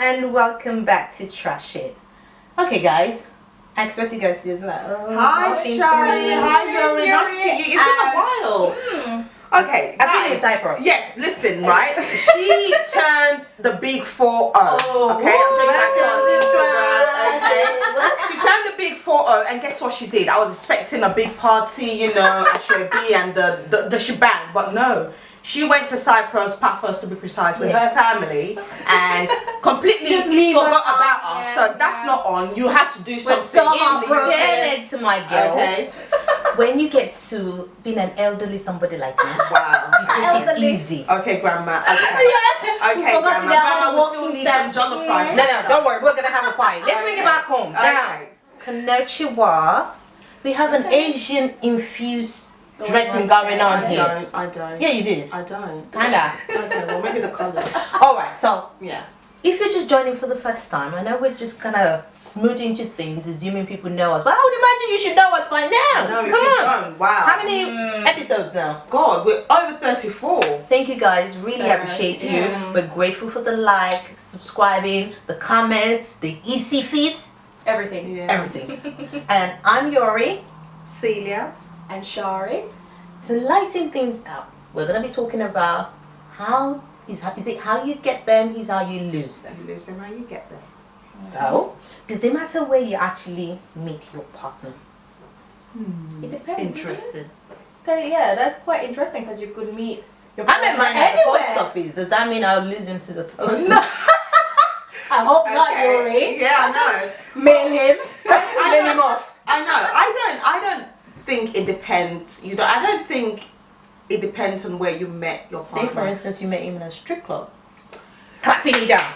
and welcome back to Trash It. Okay, guys, I expect you guys to just like, hi, Shari. Hi, Yuri. Nice to see you. It's been a while. Okay, I've been in Cyprus. Yes, listen, right? She turned the big 4-0. Okay, she turned the big 4-0, and guess what she did? I was expecting a big party, you know, Ashrabi and the shebang, but no. She went to Cyprus, Paphos to be precise, with her family, and completely forgot about us. So that's not on. You have to do something. In fairness to my girls, okay. When you get to being an elderly somebody like me, Wow, you take it easy. Okay, Grandma. Okay, Grandma. Grandma will still need some jollof rice. No, don't worry. We're gonna have a pie. Let's bring it back home. Now, konnichiwa. We have an Asian infused dressing going on here. I don't. Yeah, you do. I don't. Kinda. Okay, well, maybe the colours. Alright, so Yeah. if you're just joining for the first time, I know we're just kind of smooth into things, assuming people know us, but I would imagine you should know us by now. No, Come on. Don't. Wow. How many episodes now? God, we're over 34. Thank you guys, really appreciate you. We're grateful for the like, subscribing, the comment, the easy feeds, Everything. Yeah. everything. And I'm Yuri. Celia. And Shari. To lighten things up, we're gonna be talking about how is it how you get them is how you lose them. You lose them, how you get them. So, does it matter where you actually meet your partner? It depends. Interesting. Yeah, that's quite interesting because you could meet your I met mine at the anywhere. post office. Does that mean I'll lose him to the post? No. I hope not, Yuri. Yeah, I know. Mail him. Mail him off. I know. I don't think it depends. I don't think it depends on where you met your partner. Say, for instance, you met him in a strip club. Clapping it down.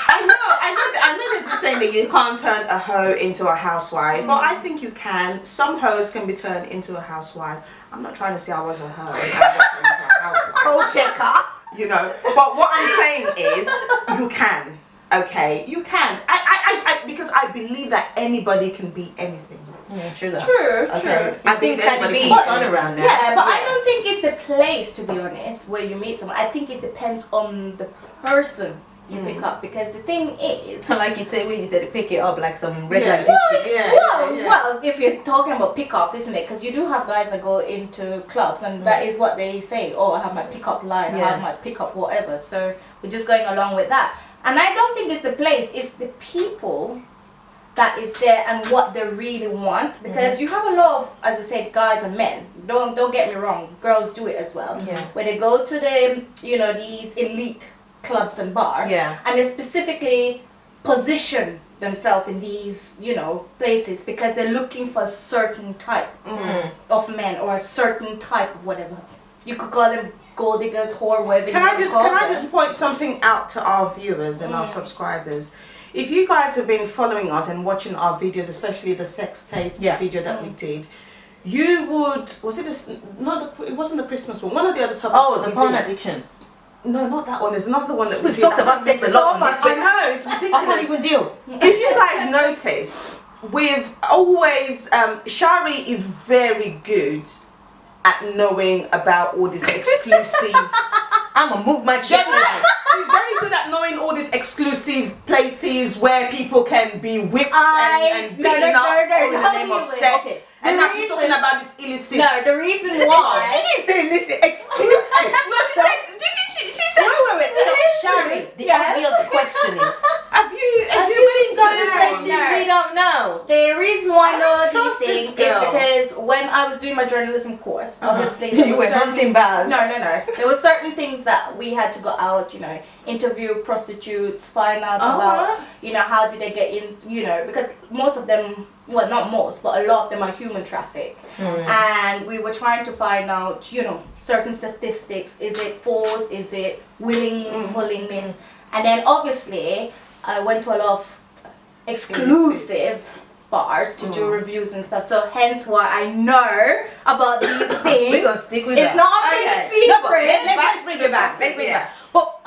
I know there's a saying that you can't turn a hoe into a housewife, but I think you can. Some hoes can be turned into a housewife. I'm not trying to say I was a hoe. I got turned into a housewife. Oh, checker. You know, but what I'm saying is you can. Okay, you can. I because I believe that anybody can be anything. Yeah, true that. True. Okay. I think Cardi B But- turn around now. Yeah, but I don't think it's the place, to be honest, where you meet someone. I think it depends on the person you pick up, because the thing is, Like you said when you said to pick it up like some red Yeah. light district. Yeah, well, if you're talking about pickup, isn't it? Because you do have guys that go into clubs, and that is what they say. Oh, I have my pickup line, I have my pickup whatever. So we're just going along with that. And I don't think it's the place; it's the people that is there and what they really want. Because you have a lot of, as I said, guys and men. Don't get me wrong, girls do it as well. Yeah. Where they go to the, these elite clubs and bars, and they specifically position themselves in these, places because they're looking for a certain type of men or a certain type of whatever. You could call them gold diggers, whore, whatever. Can I just point something out to our viewers and our subscribers? If you guys have been following us and watching our videos, especially the sex tape video that we did, you would, it wasn't the Christmas one of the other topics. Oh, the porn addiction. No, not that one. There's another one that we We've did. talked about sex a lot on this. I know, it's I can't ridiculous. even deal. If you guys notice, we've always, Shari is very good at knowing about all this exclusive. I'm gonna move my chair. She's very good at knowing all these exclusive places where people can be whipped and beaten up all in the name of sex. Okay. And now she's talking about this illicit. No, the reason why. She didn't say illicit, exclusive. No, she said. She said. Wait. So, Shari, the obvious question is: Have you been going mentioned places it? we don't know? The reason why I know trust these this things is girl. because when I was doing my journalism course, obviously there You was were certain- hunting bars. No. There were certain things that we had to go out, interview prostitutes, find out about, how did they get in, because most of them, well, not most, but a lot of them are human traffic. And we were trying to find out, certain statistics. Is it force? Is it willingness? And then obviously, I went to a lot of exclusive bars to do reviews and stuff. So hence why I know about these things. We're gonna stick with It's that. not a big secret. No, but let's bring it back. Let's bring it back. But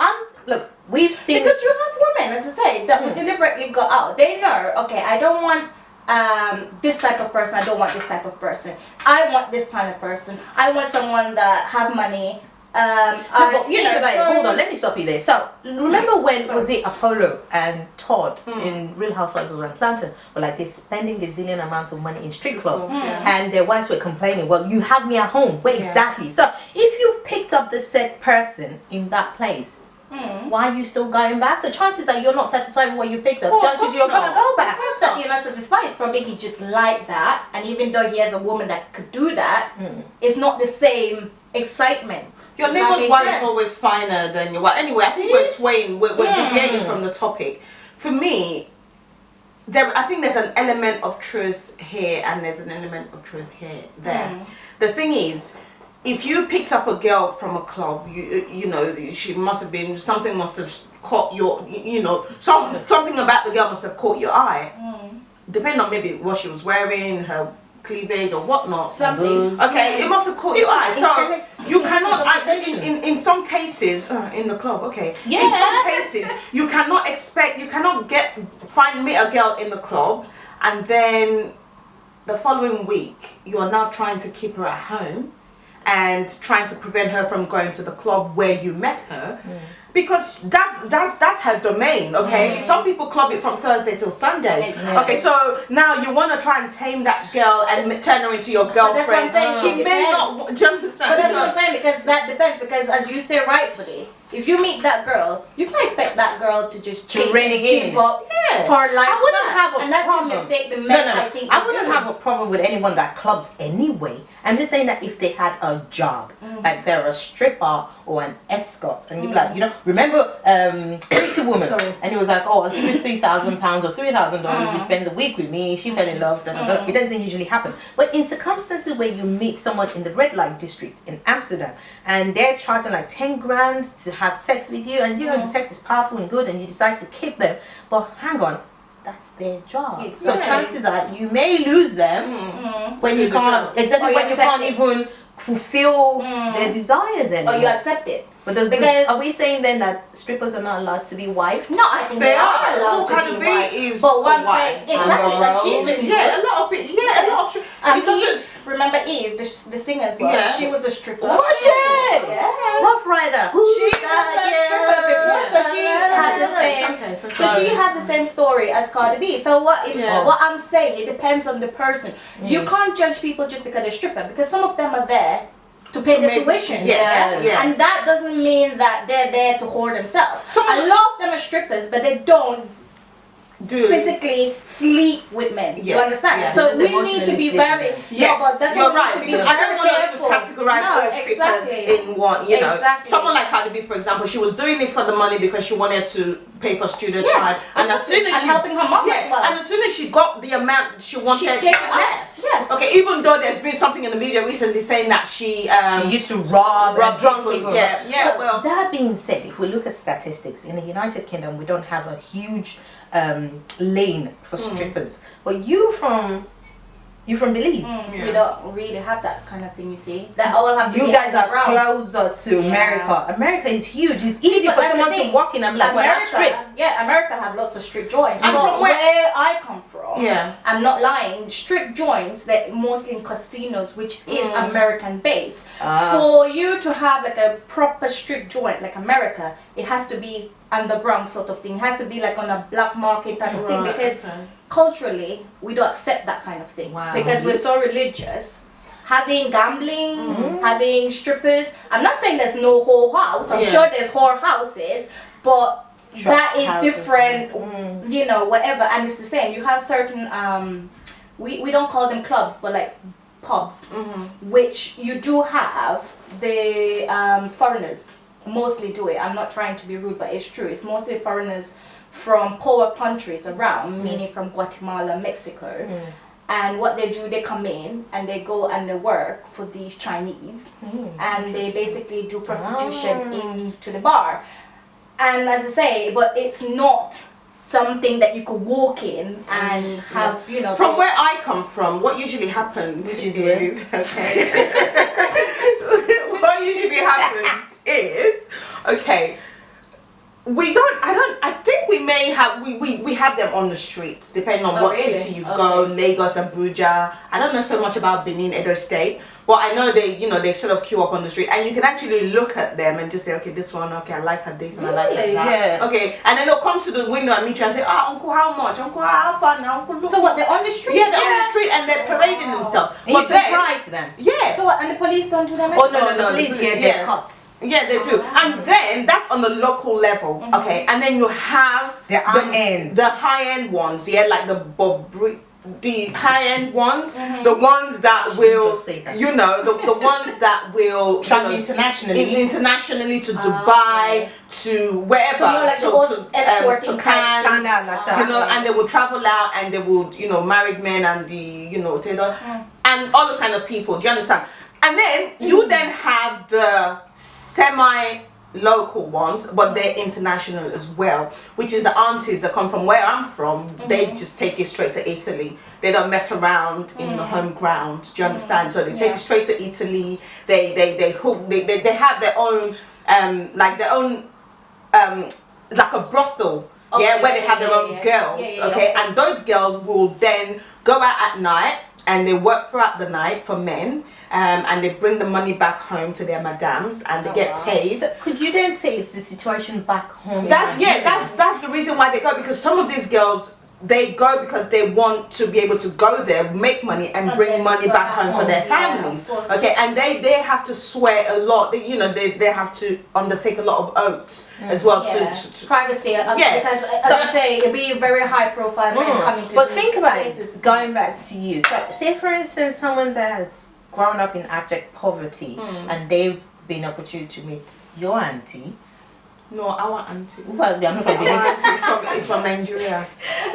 look, we've seen. Because you have women, as I say, that will deliberately go out. They know, okay, I don't want this type of person. I don't want this type of person. I want this kind of person. I want someone that have money, No, but think about it. so- Hold on, let me stop you there. So remember when was it Apollo and Todd in Real Housewives of Atlanta were like they're spending gazillion amounts of money in strip clubs, and their wives were complaining. Well, you have me at home. Well, exactly. So if you've picked up the said person in that place, why are you still going back? So chances are you're not satisfied with what you picked up. Well, Chances you're gonna go back. It's not that you're not satisfied. It's probably he just liked that, and even though he has a woman that could do that, it's not the same excitement. Your Does that neighbor's make wife sense? is always finer than your wife. Anyway, I think we're swaying. We're deviating from the topic. For me, I think there's an element of truth here, and there's an element of truth there. The thing is, if you picked up a girl from a club, you know, she must have been, something must have caught your, you know, something about the girl must have caught your eye. Depending on maybe what she was wearing, her cleavage or whatnot. Something. Okay, it must have caught your eye. So you cannot, conversations. in some cases, in the club, okay. Yeah. In some cases, you cannot meet a girl in the club and then the following week you are now trying to keep her at home and trying to prevent her from going to the club where you met her. Because that's her domain, okay? Some people club it from Thursday till Sunday. Exactly. Okay, so now you want to try and tame that girl and turn her into your girlfriend. That's what I'm saying, She it may depends. not. Do you understand? But that's what I'm saying, because that depends, because as you say rightfully, if you meet that girl, you can expect that girl to just change rein it and in. give up Yeah. her lifestyle. I wouldn't have a and that's problem. the mistake the men, No. I think, I wouldn't do. have a problem with anyone that clubs anyway. I'm just saying that if they had a job, like they're a stripper or an escort, and you'd be like, you know, remember Pretty Woman? Sorry. And it was like, oh, I'll give you £3,000 or $3,000. You spend the week with me. She fell in love. Da, da, da. It doesn't usually happen. But in circumstances where you meet someone in the red light district in Amsterdam, and they're charging like 10 grand to have sex with you, and you know the sex is powerful and good, and you decide to keep them, but hang on. That's their job. Exactly. So chances are you may lose them when To you the can't job. exactly Or when you you can't accept even fulfill their desires Or anymore. you accept it. But Because- are we saying then that strippers are not allowed to be wifed? No, I think They they are are. allowed Well, to Cardi be B wife. is But a one wife. thing, exactly, Amber like she's Rose. been Yeah, a lot of people. Yeah, a lot of. It doesn't. Eve, remember Eve, the singer as well? Yeah. She was a stripper. Was she? Yeah. Rough Rider. She was a stripper before, so she had the same. Okay, so So she had the same story as Cardi B. So Yeah. what I'm saying, it depends on the person. You can't judge people just because they're stripper, because some of them are there to pay To the make- tuition. yeah. And that doesn't mean that they're there to whore themselves. A lot of them are strippers, but they don't do physically sleep with men. You Yeah, understand? yeah. So Just we need to emotionally be sleep very. with them. Yes, no, but that's you're what we right, need to be because I don't want careful. us to categorize No, all strippers exactly. in one, you know. Exactly. Someone like Cardi B, for example, she was doing it for the money because she wanted to pay for student Yeah, time. And as soon as and she helping her mom as well. and as soon as she got the amount she wanted, She gave it up. Yeah. Okay, even though there's been something in the media recently saying that she She used to rob rob and drunk people. people. Yeah, yeah, But well. that being said, if we look at statistics, in the United Kingdom, we don't have a huge lane for strippers. But you from Belize. We don't really have that kind of thing, you see. That all have to You be guys are underground. closer to America. America is huge. It's easy but for that's the someone to thing. walk in and be like, well, that's strip. America have lots of strip joints. And But from where- where I come from, Yeah. I'm not lying, strip joints, they're mostly in casinos, which is American based. Ah. For you to have like a proper strip joint like America, it has to be underground sort of thing. It has to be like on a black market type of thing, Right, because okay. culturally we don't accept that kind of thing. Wow. Because we're so religious. Having gambling, having strippers. I'm not saying there's no whore house. I'm Yeah. sure there's whore houses, but Shop that is houses. different. You know, whatever, and it's the same. You have certain we don't call them clubs, but like pubs, which you do have the foreigners mostly do it. I'm not trying to be rude, but it's true. It's mostly foreigners from poor countries around, meaning from Guatemala, Mexico. And what they do, they come in and they go and they work for these Chinese, and they basically do prostitution into the bar. And as I say, but it's not something that you could walk in and have, you know. From this- where I come from, what usually happens Which is what usually happens is, okay, I think we may have, we have them on the streets, depending on Oh, what really? city you go, Lagos, Abuja. I don't know so much about Benin, Edo State, but I know they sort of queue up on the street, and you can actually look at them and just say, okay, this one, okay, I like her this, and I like her Really? that. Yeah. Okay, and then they'll come to the window and meet you and say, uncle, how much? Uncle, how far now? Uncle, look. So what? They're on the street. Yeah, they're on the street and they're parading themselves. And you But can then, price them. yeah. So what? And the police don't do that? Oh no, No, the police the get police, their yeah. cuts. Yeah, they do. And then that's on the local level, okay? And then you have The high ends. the high-end ones, yeah, like the high-end ones, the ones that will, just say that. the ones that will Travel internationally. internationally to Dubai, to wherever, So more like to, the old escorting to kind. Cannes, Like that. and they will travel out and they would, married men and and all those kind of people. Do you understand? And then you then have the semi-local ones, but they're international as well, which is the aunties that come from where I'm from. They just take it straight to Italy. They don't mess around in the home ground. Do you understand? So they take it straight to Italy. They have their own like a brothel. Okay, Where they have their own girls, okay, and those girls will then go out at night and they work throughout the night for men, and they bring the money back home to their madams and they get paid. So could you then say it's the situation back home? in Nigeria? That's the reason why they go, because some of these girls, they go because they want to be able to go there, make money, and bring then money go back back home for their home, yeah, families. of course. Okay, and they have to swear a lot. They have to undertake a lot of oaths as well to privacy. Yeah. Because as I say, it'd be very high profile men coming to. But these think about places. it, going back to you. So, say for instance, someone that has grown up in abject poverty and they've been opportunity to meet your auntie. No, our auntie. Well, I'm not from Our auntie is from Nigeria.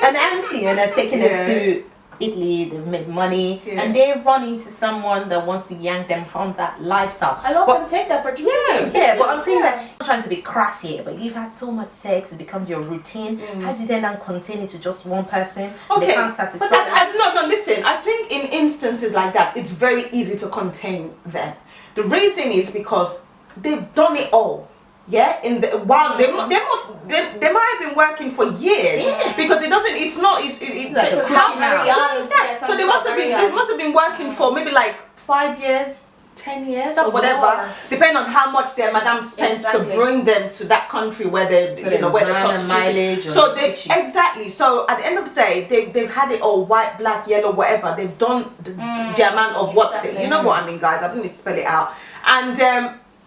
an auntie, and they're taking Yeah. them to Italy, they make money, Yeah. and they run into someone that wants to yank them from that lifestyle. A lot But- of them take the opportunity. Yeah, but I'm saying Yeah. that I'm not trying to be crass here, but you've had so much sex, it becomes your routine. How do you then contain it to just one person? Okay, They can't satisfy. but no, listen. I think in instances like that, it's very easy to contain them. The reason is because they've done it all. Yeah, while they might have been working for years, because it's not Like a How pushing very out. young, understand? yeah, So they must have been working for maybe like 5 years, 10 years, Some or whatever, more. depending on how much their madam spends Exactly. to bring them to that country where they So they where they're run a prostituting. mileage or So they teaching. exactly. So at the end of the day, they've had it all white, black, yellow, whatever. They've done the amount of what's it. exactly. You know what I mean, guys? I don't need to spell it out. And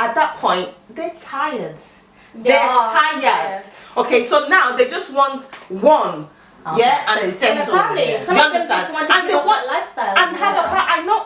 at that point, they're tired. They're are, tired. yes. Okay, so now they just want one. Yeah, So and it's And a settle. family. You Some of them understand? just want to And they keep up want that lifestyle. and have a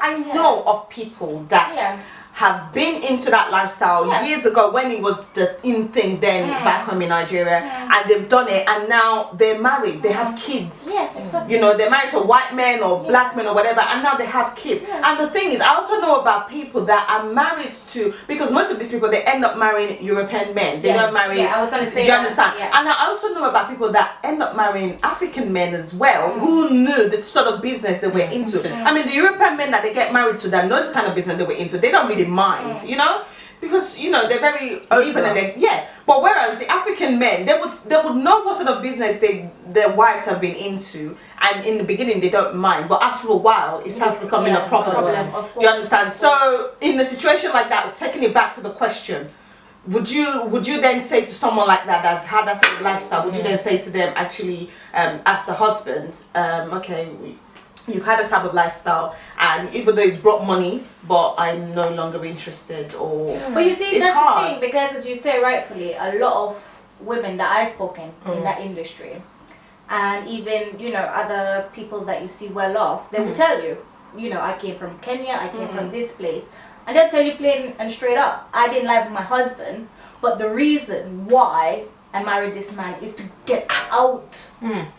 I know of people that Yeah. have been into that lifestyle Yes. years ago when it was the in thing then back home in Nigeria, and they've done it, and now they're married, they have kids. Yeah, exactly. They're married to white men or black men or whatever, and now they have kids. Yeah. And the thing is, I also know about people that are married to, because most of these people, they end up marrying European men. They Yeah. don't marry. Yeah, I was gonna say Do you that. understand? Yeah. And I also know about people that end up marrying African men as well, who knew the sort of business they were into. I mean, the European men that they get married to that knows the kind of business they were into, they don't really mind, because they're very open and but whereas the African men, they would know what sort of business their wives have been into, and in the beginning they don't mind, but after a while it starts becoming a problem. Of Do course, you understand? of course. So in a situation like that, taking it back to the question, would you then say to someone like that that's had that sort of lifestyle, would you then say to them, actually, as the husband, okay, you've had a type of lifestyle, and even though it's brought money, but I'm no longer interested, or But you see, it's that's hard. the thing, because as you say rightfully, a lot of women that I've spoken in that industry, and even other people that you see well off, they will tell you, I came from Kenya, I came from this place, and they'll tell you plain and straight up, I didn't live with my husband, but the reason why I married this man is to get out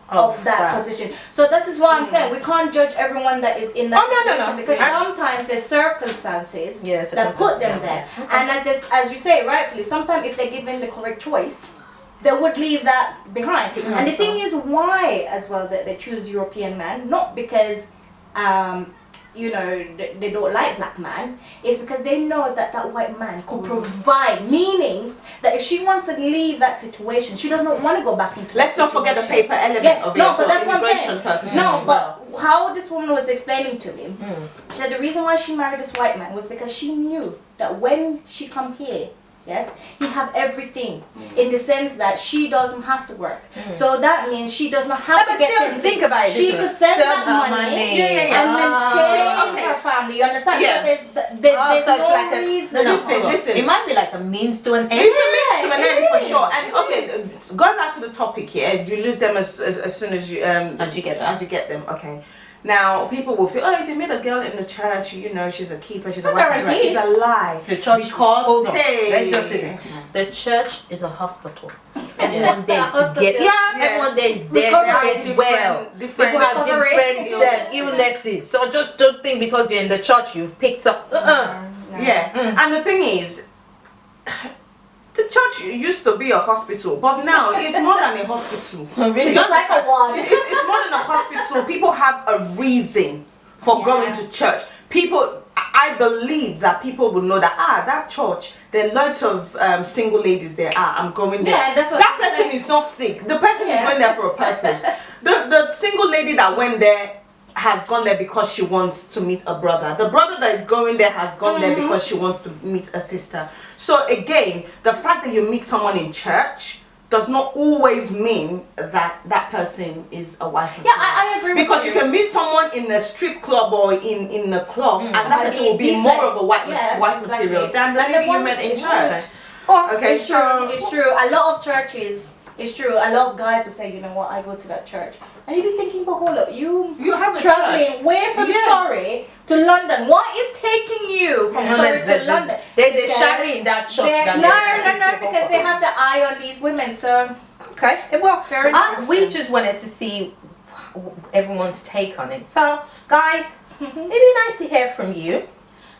of that position. So this is what I'm saying. We can't judge everyone that is in that situation, because sometimes there's circumstances that put them there. And as you say rightfully, sometimes if they're given the correct choice, they would leave that behind. And the thing is, why as well that they choose European man, not because they don't like black man, is because they know that that white man could provide, meaning that if she wants to leave that situation, she does not want to go back into Let's not forget the paper element of it. No, for but that's what I'm immigration saying. purposes No, as well. but how this woman was explaining to me, she said the reason why she married this white man was because she knew that when she come here, yes, he have everything in the sense that she doesn't have to work. So that means she does not have No, to but get still, anything. think about it. She this could way. send Dump that her money Yeah. and maintain okay. her family. You understand? Yeah. So there's So it's no like reason. no, Listen, hold on. listen. It might be like a means to an end. It's a mix to an it end for is. sure. And okay, going back to the topic here, you lose them as soon as you As you get them. as you get them. Okay. Now people will feel, oh, if you meet a girl in the church, you know she's a keeper, she's a not wife. guaranteed. It's a lie. The church, because hold on, hey, let's just say this. The church is a hospital. Everyone Yes. there is to Hospital. get, Yeah. everyone there is there to Recovery. get well. Different People have recovery. different illnesses. So just don't think because you're in the church you've picked up. Yeah. And the thing is, the church used to be a hospital, but now it's more than a hospital. Really? You It's like a understand? ward. It's more than a hospital. People have a reason for Yeah. going to church. People, I believe that people will know that that church, there are lots of single ladies there. I'm going there. Yeah, that's what that I'm person saying. is not sick. The person is Yeah. going there for a purpose. The single lady that went there has gone there because she wants to meet a brother. The brother that is going there has gone there because she wants to meet a sister. So again, the fact that you meet someone in church does not always mean that that person is a wife. Yeah, I agree with Because you. you can meet someone in the strip club or in the club, and that And person be will be decent. more of a wife Yeah, material exactly. than the Like the lady you one- met in it's church. Oh, Okay, It's so true. It's true. A lot of churches. It's true. A lot of guys will say, you know what, I go to that church, and you be thinking, but hold up, you have a traveling church. way from Yeah. Surrey to London. What is taking you from Surrey to London? There's a Because shari in that church. they're- that No, they're- no, because they have the eye on these women. So Okay, well, Very interesting. we just wanted to see everyone's take on it. So, guys, it'd be nice to hear from you.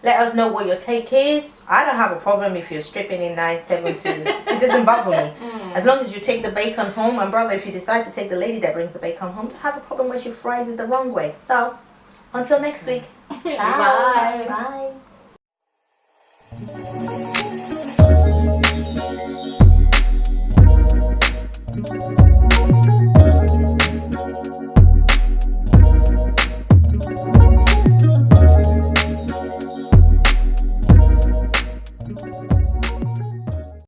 Let us know what your take is. I don't have a problem if you're stripping in 9:70. It doesn't bother me. As long as you take the bacon home, and brother, if you decide to take the lady that brings the bacon home, don't have a problem when she fries it the wrong way. So, until next week. Ciao. Bye. Bye.